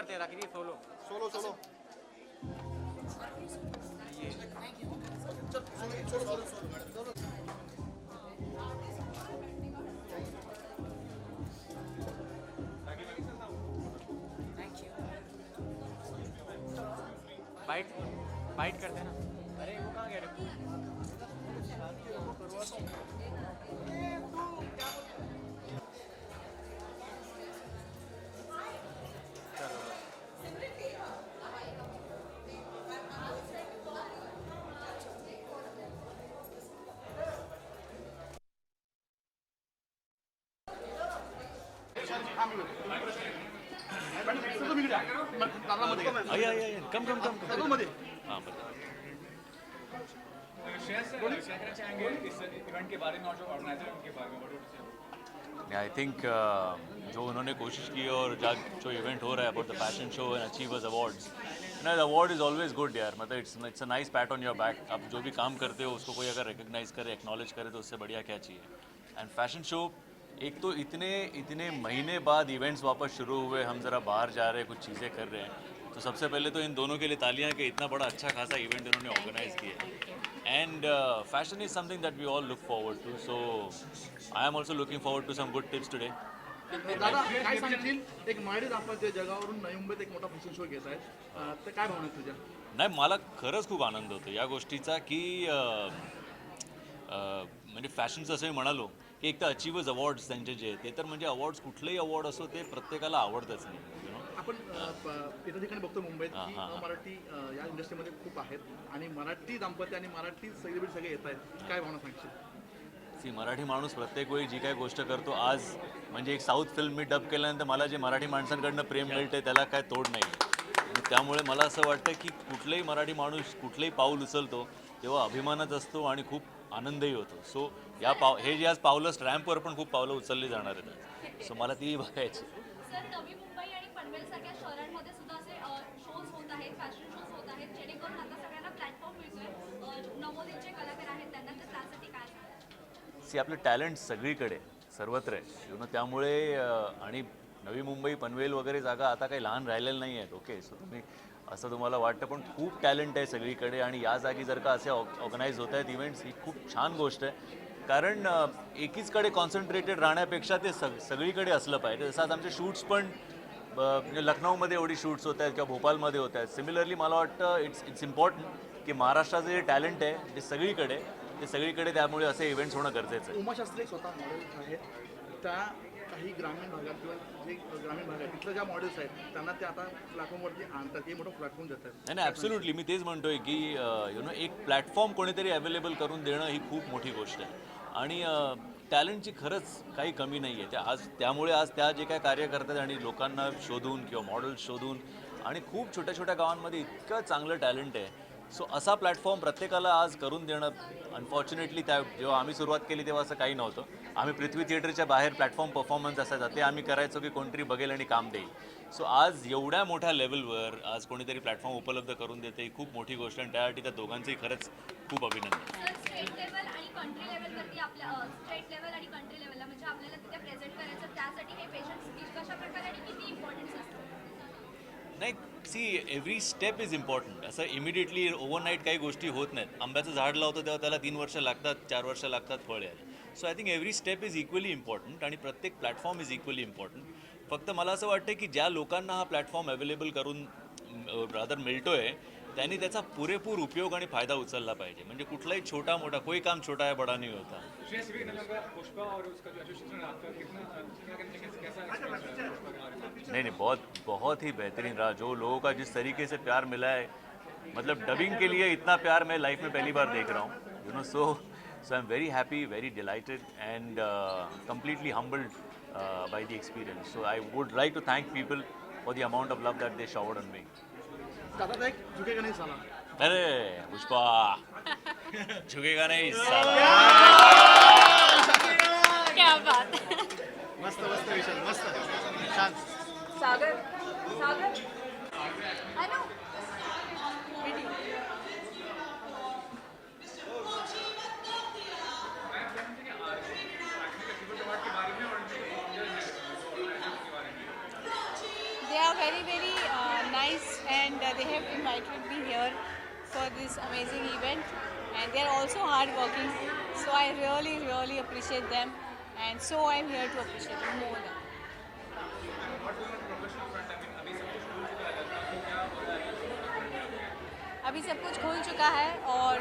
तेरा के लिए solo solo solo bite bite कर देना। अरे वो कहाँ गया रे? कम हाँ आई थिंक जो उन्होंने कोशिश की और जो इवेंट हो रहा है about the fashion show and achievers awards ना, the award is always good यार। मतलब it's a nice pat on your back. आप जो भी काम करते हो उसको कोई अगर रिकग्नाइज करे, एक्नॉलेज करे तो उससे बढ़िया क्या चाहिए। एंड फैशन शो एक तो इतने महीने बाद इवेंट्स वापस शुरू हुए, हम ज़रा बाहर जा रहे हैं, कुछ चीज़ें कर रहे हैं, तो सबसे पहले तो इन दोनों के लिए तालियां कि इतना बड़ा अच्छा खासा इवेंट इन्होंने ऑर्गेनाइज किया। And fashion is something that we all look forward to, so I am also looking forward to some good tips today. दादा काय सांगशील, एक मराठी दाम्पत्य जगावरून नवी मुंबईत एक मोठा फॅशन शो घेत आहेत, तर काय भावना आहेत तुझ्या? नाही, मला खरंच खूप आनंद होतो या गोष्टीचा की म्हणजे फॅशनचं असं मी म्हणालो की एक तर अचीवर्स अवॉर्ड्स त्यांचे जे ते तर म्हणजे अवॉर्ड्स कुठलेही अवॉर्ड असो ते प्रत्येकाला आवडतच नाही, यु नो. आपण इतर ठिकाणी बघतो मुंबईत की मराठी या इंडस्ट्रीमध्ये खूप आहेत आणि मराठी दाम्पत्य आणि मराठी सेलिब्रिटी सगळे येत आहेत, काय भावना सांगशील? सी, मराठी माणूस प्रत्येक वेळी जी काही गोष्ट करतो, आज म्हणजे एक साऊथ फिल्म मी डब केल्यानंतर मला जे मराठी माणसांकडनं प्रेम मिळते त्याला काय तोड नाही. आणि त्यामुळे मला असं वाटतं की कुठलेही मराठी माणूस कुठलेही पाऊल उचलतो तेव्हा अभिमानच असतो आणि खूप आनंदही होतो. सो हे जे आज पावलं स्ट्रॅम्पवर पण खूप पावलं उचलली जाणार आहेत, सो मला ती बघायची. सर, नवी मुंबई आणि पनवेल सारख्या शहरांमध्ये सुद्धा असे शोज होत आहेत, फॅशन शोज होत आहेत, जेणेकरून आता सगळ्यांना प्लॅटफॉर्म मिळतोय. नवोदित जे कलाकार आहेत त्यांना, तर त्यासाठी काय सांगाल? सी, आपलं टॅलेंट सगळीकडे सर्वत्र आहे, यु नो. त्यामुळे आणि नवी मुंबई पनवेल वगैरे जागा आता काही लहान राहिलेल्या नाही आहेत. ओके, सो तुम्ही असं तुम्हाला वाटतं पण खूप टॅलेंट आहे सगळीकडे आणि या जागी जर का असे ऑर्गनाईज होत आहेत इव्हेंट्स, ही खूप छान गोष्ट आहे. कारण एकीचकडे कॉन्सन्ट्रेटेड राहण्यापेक्षा ते सगळीकडे असलं पाहिजे. जसं आज आमचे शूट्स पण म्हणजे लखनौमध्ये एवढी शूट्स होत आहेत किंवा भोपाळमध्ये होत आहेत. सिमिलरली मला वाटतं इट्स इम्पॉर्टंट की महाराष्ट्राचं जे टॅलेंट आहे ते सगळीकडे त्यामुळे असे इव्हेंट्स होणं गरजेचं आहे. उमाशास्त्री स्वतः मॉडेल आहेत, त्या काही ग्रामीण भागात किंवा जे ग्रामीण भाग आहे तिथलं ज्या मॉडेल्स आहेत त्यांना ते आता प्लॅटफॉर्मवरती आणतात, हे मोठं प्लॅटफॉर्म देतात. नाही, ॲब्सोल्युटली मी तेच म्हणतोय की यु नो एक प्लॅटफॉर्म कोणीतरी अवेलेबल करून देणं ही खूप मोठी गोष्ट आहे. आणि टॅलेंटची खरंच काही कमी नाही आहे. त्यामुळे आज त्या जे काय कार्य करतात आणि लोकांना शोधून किंवा मॉडेल्स शोधून आणि खूप छोट्या छोट्या गावांमध्ये इतकं चांगलं टॅलेंट आहे. सो असा प्लॅटफॉर्म प्रत्येकाला आज करून देणं, अनफॉर्च्युनेटली जेव्हा आम्ही सुरुवात केली तेव्हा असं काही नव्हतं. आम्ही पृथ्वी थिएटरच्या बाहेर प्लॅटफॉर्म परफॉर्मन्स असायचा ते आम्ही करायचो की कोणतरी बघेल आणि काम देईल. सो आज एवढ्या मोठ्या लेवलवर आज कोणीतरी प्लॅटफॉर्म उपलब्ध करून देते, ही खूप मोठी गोष्ट आणि त्यासाठी त्या दोघांचंही खरंच खूप अभिनंदन. सर, स्टेट लेवल आणि कंट्री लेवलवरती स्टेट लेवल आणि कंट्री लेवलला म्हणजे आपल्याला तिथे प्रेझेंट करायचं, त्यासाठी हे पेशंट्स कशा प्रकारे आणि किती इम्पॉर्टन्स असतं? नाही, सी, एव्हरी स्टेप इज इम्पॉर्टंट. असं इमिडिएटली ओव्हरनाईट काही गोष्टी होत नाहीत. आंब्याचं झाड लावतो तेव्हा त्याला 3 वर्ष लागतात, 4 वर्ष लागतात फळ यायला. So I think every step is equally important आणि प्रत्येक प्लॅटफॉर्म इज इक्वली इम्पॉर्टंट. फक्त मला असं वाटतं की ज्या लोकांना हा प्लॅटफॉर्म अवेलेबल करून रादर मिळतो आहे त्यांनी त्याचा पुरेपूर उपयोग आणि फायदा उचलला पाहिजे. म्हणजे कुठलाही छोटा मोठा कोई काम छोटा है बड़ा नहीं होता. नहीं, बहुत ही बेहतरीन रहा. जो लोगों का जिस तरीके से प्यार मिला है, मतलब डबिंग के लिए इतना प्यार मैं लाइफ में पहली बार देख रहा हूँ, you know. So I am very happy, very delighted and completely humbled by the experience. So I would like to thank people for the amount of love that they showered on me. दादा एक झुकेगा नहीं साला. अरे पुष्पा, झुकेगा नहीं साला. क्या बात है. मस्त मस्त विशाल, मस्त छान. सागर hello. They are very here for this amazing event, and they're also hard working. So I really appreciate them, and so I'm here to appreciate them more than. अभी सब कुछ खुल चुका है और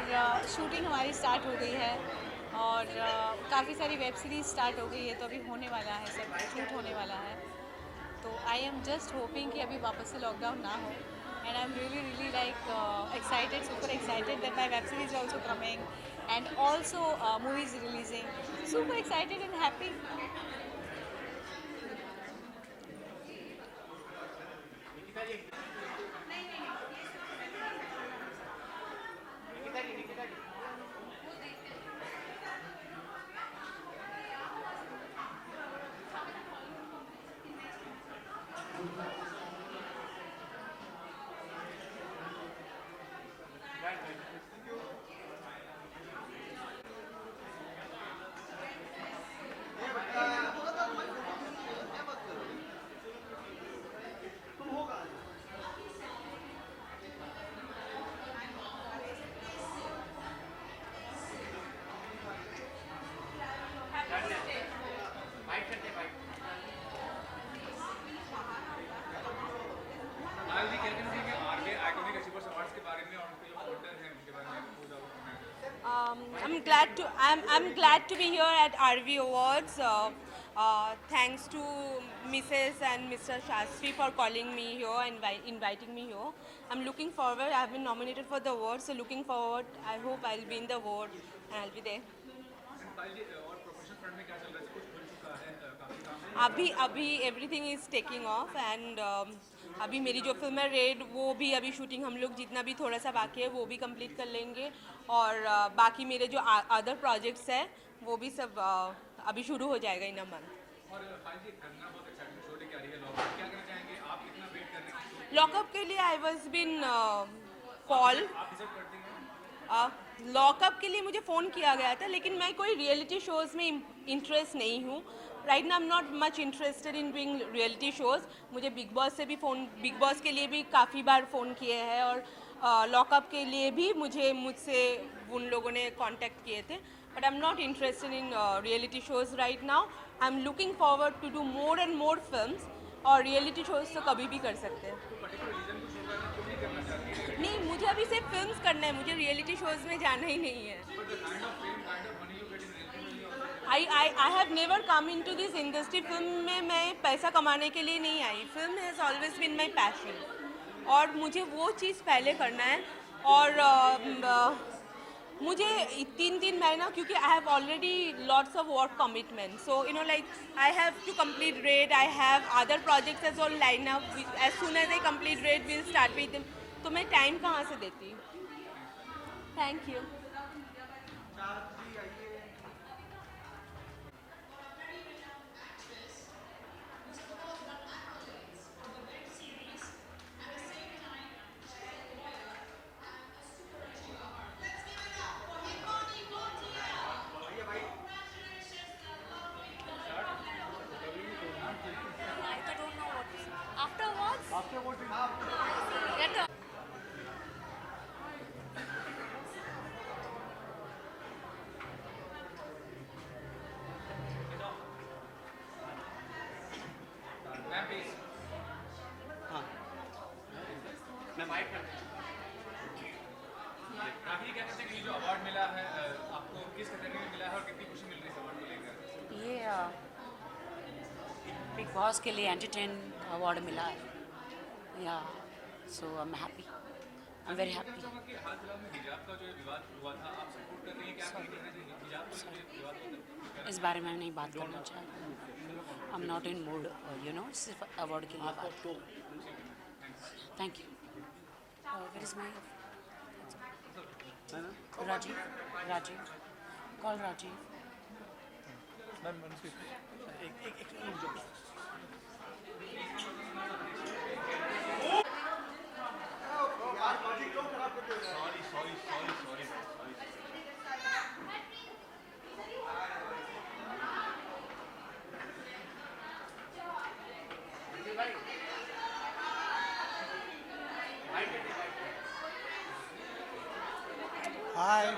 शूटिंग हमारी स्टार्ट हो गई है और काफ़ी सारी वेब सीरीज स्टार्ट हो गई है, तो अभी होने वाला है, सब शूट होने वाला है. तो आई एम जस्ट होपिंग कि अभी वापस से लॉकडाउन ना हो. And I am really like excited, super excited that my web series also coming and also movies releasing. Super excited and happy. I'm glad to be here at RV Awards. Thanks to Mrs. and Mr. Shastri for calling me here and inviting me here. I'm looking forward. I have been nominated for the award, so looking forward. I hope I'll be in the award and I'll be there. अभी everything is taking of and अभी मेरी जो film है red, वो भी अभी shooting हम लोग जितना भी थोड़ा सा बाकी है वो भी कंप्लीट कर लेंगे. और बाकी मेरे जो अदर प्रोजेक्ट्स हैं वो भी सब अभी शुरू हो जाएगा इन अ मंथ. लॉकअप के लिए I was been call. Lockup के लिए मुझे फ़ोन किया गया था, लेकिन मैं कोई रियलिटी शोज़ में इंटरेस्ट नहीं हूँ. Right now I am not much interested in doing reality shows. मुझे बिग बॉस से भी बिग बॉस के लिए भी काफ़ी बार फ़ोन किए हैं और लॉकअप के लिए भी मुझसे उन लोगों ने कांटेक्ट किए थे. But I am not interested in reality shows right now. I am looking forward to do more and more films. और रियलिटी शोज़ तो कभी भी कर सकते हैं. नहीं, मुझे अभी सिर्फ फिल्म्स करना है, मुझे रियलिटी शोज़ में जाना ही नहीं है. I have never come into this industry. Film में मैं पैसा कमाने के लिए नहीं आई. Film has always been my passion और मुझे वो चीज़ पहले करना है. और मुझे 3 महीना, क्योंकि I have already lots of work commitment. So you know like I have to complete Raid. I have other projects as all line up. As soon as I complete Raid will start with them. तो मैं time कहाँ से देती. Thank you. Big boss के लिए entertain award मिला है. Yeah so I am happy. I am very happy. इस बारे में नहीं बात करना चाहती हूँ. I am not in mood, you know. सिर्फ अवार्ड के लिए बात. Thank you. Where is my Rajiv. Call Rajiv. Hi.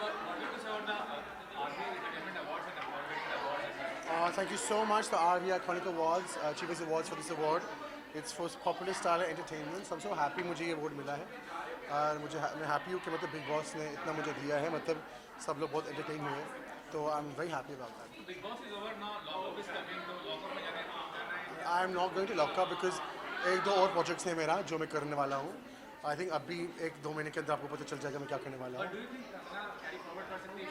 Thank you so much, the RV Iconic Awards, Achievers Awards for this award. It's for Popular Style and Entertainment. So I'm so happy मुझे ये award मिला है और मैं happy हूँ कि मतलब Big Boss ने इतना मुझे दिया है, मतलब सब लोग बहुत entertain हुए, तो I'm very happy about that. Big Boss is over now. Lockup is coming. तो lockup में जाना है. I'm not going to lock up because एक दो और projects हैं मेरा जो मैं करने वाला हूँ. I think अभी एक दो महीने के अंदर आपको पता चल जाएगा मैं क्या करने वाला हूँ. Do you think Kangana carry forward कर सकती है?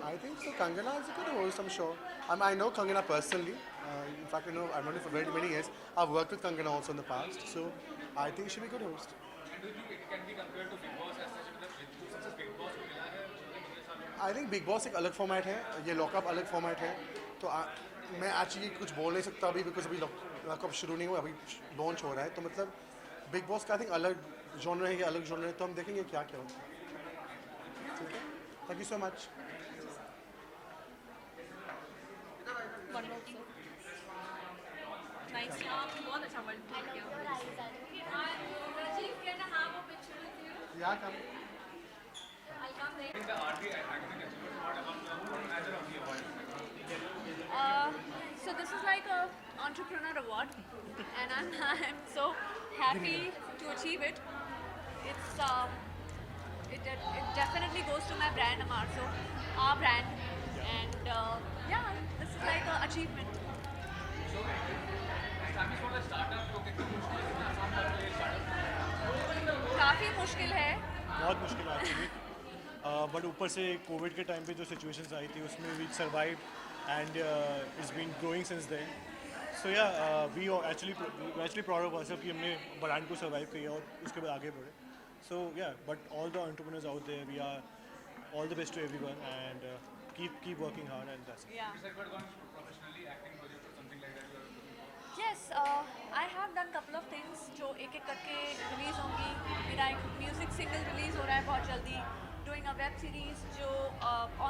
I think so. Kangana is a good host, I'm sure. I know Kangana personally. In fact, I've known her for very many years. I've worked with Kangana also in the past, so I think she'll be a good host. And do you think it can be compared to Big Boss as such? मतलब success Big Boss को मिला है पिछले सालों? I think Big Boss एक अलग format है, ये Lockup अलग format है, तो मैं actually कुछ बोल नहीं सकता अभी because अभी Lockup शुरू नहीं हुआ, अभी launch हो रहा है, तो मतलब Big Boss का I think अलग genre है, ये अलग genre है, तो हम देखेंगे क्या क्या होता है. ठीक है? Thank you so much. One more, sir. Nice. बहुत अच्छा वर्ड किया. Rajiv, can I have a picture with you? Yeah, come. I'll come there. The RT Iconic Achievers Award among the organizer of the award. So this is like a entrepreneur award, and I'm so happy to achieve it. It definitely goes to my brand Amarso, our brand, and yeah, this is like an achievement. Establish for the startup को कितना मुश्किल है, कितना आसान था ये startup? काफ़ी मुश्किल है. बहुत मुश्किल आ चुकी बट ऊपर से कोविड के टाइम पे जो सिचुएशंस आई थी उसमें we survive and it's been growing since then so yeah we actually proud of ourselves कि हमने ब्रांड को सर्वाइव किया और उसके बाद आगे बढ़े सो या but all the entrepreneurs out there we are all the best to everyone and keep working hard and that's it. Yeah. You said you had gone professionally acting project or something like that. Yes, I have done couple of things जो एक एक करके release होंगी. मेरा एक music single release हो रहा है बहुत जल्दी. Doing a web series जो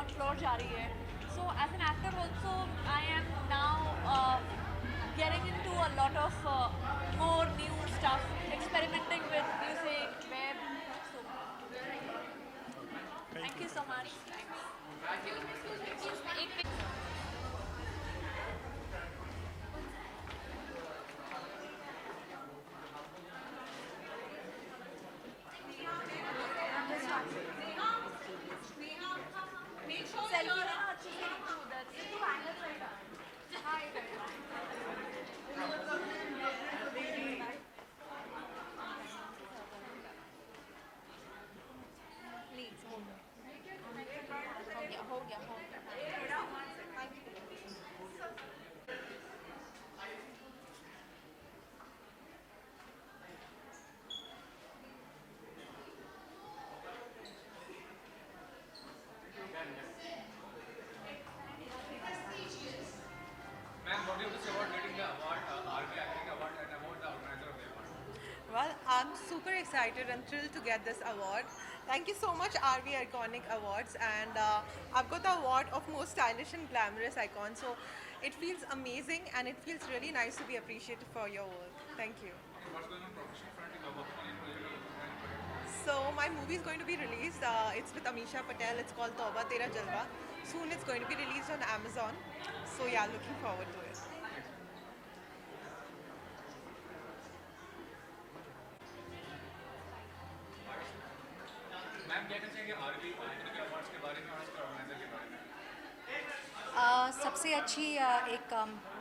on floor जा रही है. So as an actor also I am now getting into a lot of more new stuff, experimenting with music, web. So thank you so much. Ma'am, what do you have to say about getting the award, RB Iconic Award, and about the organizer of the award? Well, I'm super excited and thrilled to get this award. Thank you so much, RV Iconic Awards, and I've got the award of most stylish and glamorous icon. So it feels amazing, and it feels really nice to be appreciated for your work. Thank you. What's going on professional front? You are working on a project. So my movie is going to be released. It's with Amisha Patel. It's called Tauba Tera Jalwa. Soon it's going to be released on Amazon. So yeah, looking forward to it. Ma'am क्या कहना चाहेंगे RB iconic awards के बारे में और उसके organiser के बारे में? सबसे अच्छी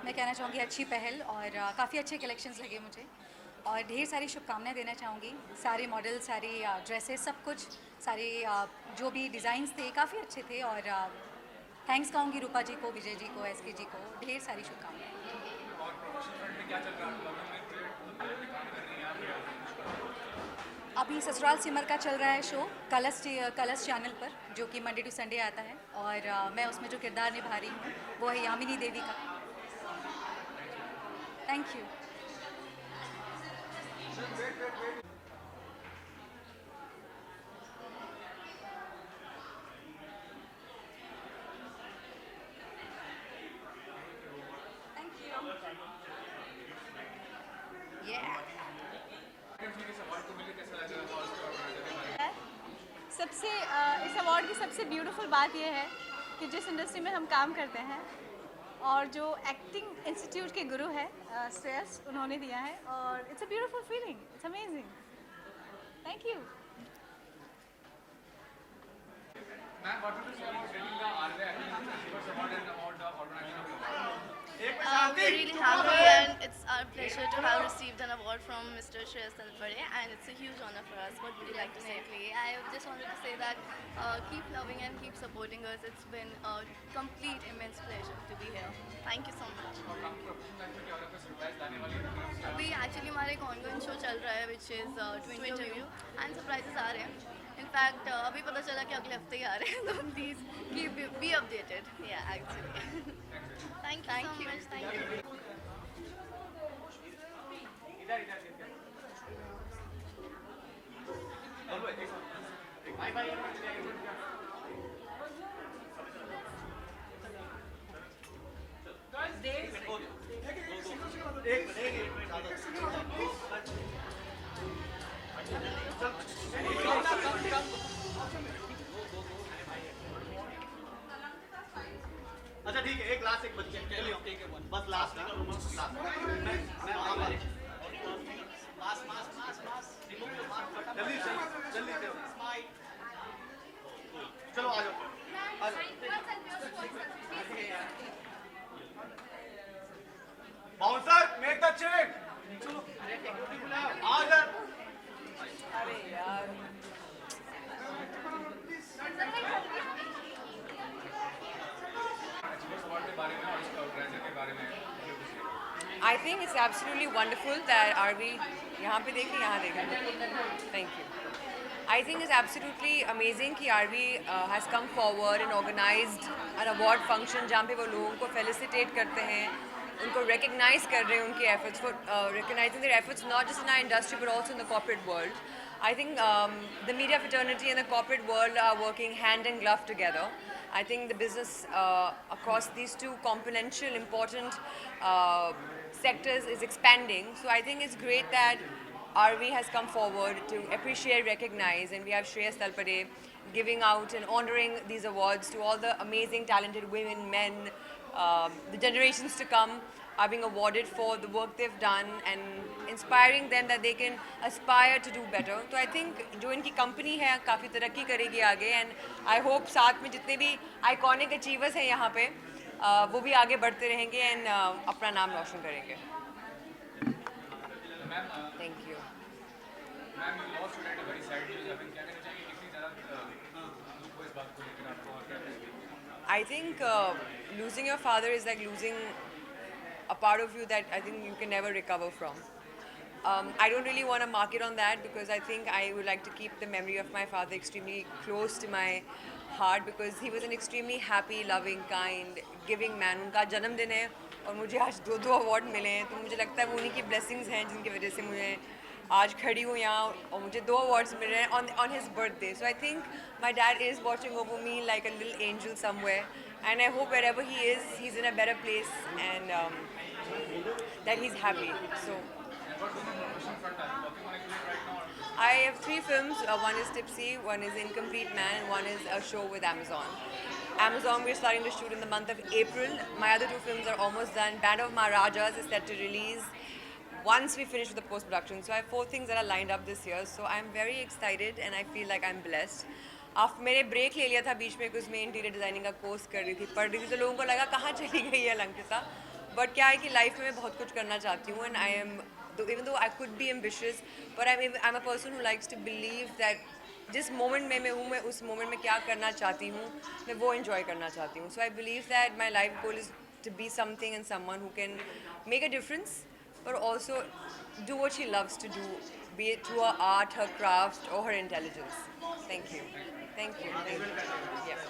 मैं कहना चाहूँगी अच्छी पहल और काफ़ी अच्छे कलेक्शंस लगे मुझे और ढेर सारी शुभकामनाएं देना चाहूँगी. सारे मॉडल, सारी ड्रेसेस, सब कुछ, सारे जो भी डिज़ाइंस थे काफ़ी अच्छे थे और थैंक्स कहूँगी रूपा जी को, विजय जी को, एसके जी को. ढेर सारी शुभकामनाएं. और प्रोफेशनल फ्रंट में क्या चल रहा है? आप लोग काम कर रही हैं आप? अभी ससुराल सिमर का चल रहा है शो कलर्स चैनल पर, जो कि मंडे टू संडे आता है और मैं उसमें जो किरदार निभा रही हूँ वो है यामिनी देवी का. Thank you. इस अवार्ड की सबसे ब्यूटीफुल बात यह है कि जिस इंडस्ट्री में हम काम करते हैं और जो एक्टिंग इंस्टीट्यूट के गुरु है श्रेयस, उन्होंने दिया है और it's a beautiful feeling, it's amazing. Thank you. Ma'am, what would you say about getting the RBI Achievers Award and about the organizing of the award? We're really happy and it's our pleasure to have received an award from Mr. Shreyas Talpade and it's a huge honor for us. What would you like to say? I just wanted to say that keep loving and keep supporting us. It's been a complete immense pleasure to be here. Thank you so much. अभी actually हमारे एक ongoing show चल रहा है which is twin interview and surprises आ रहे हैं। In fact अभी पता चला कि अगले हफ्ते ही आ रहे हैं, तो प्लीज़ कीप बी अपडेटेड। या actually thank you much, thank you. अच्छा ठीक है, एक लास्ट एक बच्चे बस लास्ट मैं वहाँ पर जल्दी चलो आ जाओ बाउंसर मेक द चेक आ जा। अरे यार I think it's absolutely wonderful that RV यहाँ पे देखें, यहाँ देखें। Thank you. I think it's absolutely amazing कि RV has come forward and organized an award function जहाँ पे वो लोगों को felicitate करते हैं, उनको recognize कर रहे हैं उनके efforts, for recognizing their efforts not just in our industry but also in the corporate world. I think the media fraternity and the corporate world are working hand in glove together. I think the business across these two componential important sectors is expanding. So I think it's great that RV has come forward to appreciate, recognize, and we have Shreyas Talpade giving out and honoring these awards to all the amazing, talented women, men, the generations to come are being awarded for the work they've done and inspiring them that they can aspire to do better. So I think जो इनकी company है काफ़ी तरक्की करेगी आगे and I hope साथ में जितने भी iconic achievers हैं यहाँ पे वो भी आगे बढ़ते रहेंगे and अपना नाम रोशन करेंगे। Thank you. Ma'am you lost today a very sad news. अभी क्या कहना चाहिए, कितनी ज़्यादा दुख को इस बात को लेकर आपको और क्या कहेंगे? I think losing your father is like losing a part of you that I think you can never recover from. I don't really want to mark it on that because I think I would like to keep the memory of my father extremely close to my heart because he was an extremely happy, loving, kind, giving man. उनका जन्मदिन है और मुझे आज दो award मिले हैं, तो मुझे लगता है वो उन्हीं की ब्लेसिंग्स हैं जिनकी वजह से मुझे आज खड़ी हूँ यहाँ और मुझे 2 अवार्ड्स मिल रहे हैं on his birthday. So I think my dad is watching over me like a little angel somewhere, and I hope wherever he is, he's in a better place and that he's happy. So I have 3 films. One is Tipsy, one is Incomplete Man, and one is a show with Amazon. Amazon, we're starting to shoot in the month of April. My other 2 films are almost done. Band of Maharajas is set to release once we finish with the post-production. So I have 4 things that are lined up this year. So I'm very excited and I feel like I'm blessed. After मैंने break ले लिया था बीच में कुछ मैं interior designing का course कर रही थी, पढ़ रही थी, तो लोगों को लगा कहाँ चली गई है अलंकृता। बट क्या है कि लाइफ में मैं बहुत कुछ करना चाहती हूँ and I am even though I could be ambitious, but I'm a person who likes to believe that जिस मोमेंट में मैं हूँ मैं उस मोमेंट में क्या करना चाहती हूँ मैं वो enjoy करना चाहती हूँ. So I believe that my life goal is to be something and someone who can make a difference, but also do what she loves to do, be it through her art, her craft, or her intelligence. Thank you. Thank you. Thank you. Yeah.